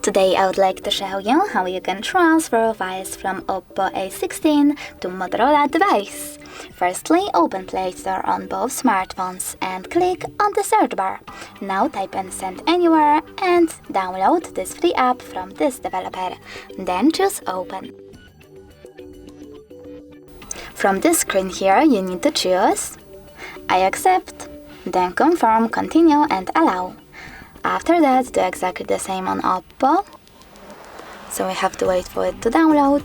Today I would like to show you how you can transfer files from Oppo A16 to Motorola Device. Firstly, open Play Store on both smartphones and click on the search bar. Now type in Send Anywhere and download this free app from this developer. Then choose Open. From this screen here, you need to choose I accept, then confirm, continue and allow. After that, do exactly the same on Oppo. So we have to wait for it to download.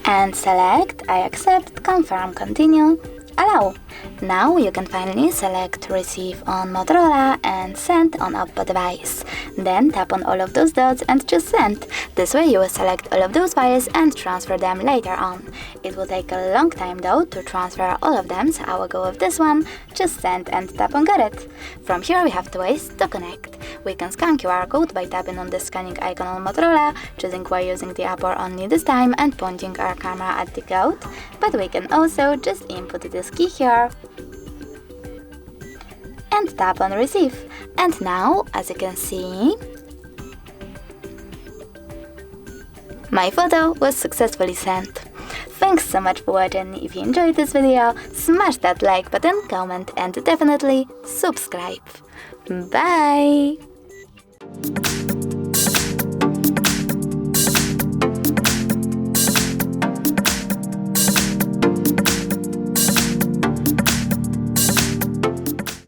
And select I accept, confirm, continue, allow. Now you can finally select Receive on Motorola and Send on Oppo device. Then tap on all of those dots and choose Send. This way you will select all of those files and transfer them later on. It will take a long time though to transfer all of them, so I will go with this one. Just Send and tap on Get It. From here we have two ways to connect. We can scan QR code by tapping on the scanning icon on Motorola, choosing we're using the app or only this time and pointing our camera at the code. But we can also just input this key here and tap on Receive. And now, as you can see, my photo was successfully sent. Thanks so much for watching. If you enjoyed this video, smash that like button, comment and definitely subscribe. Bye!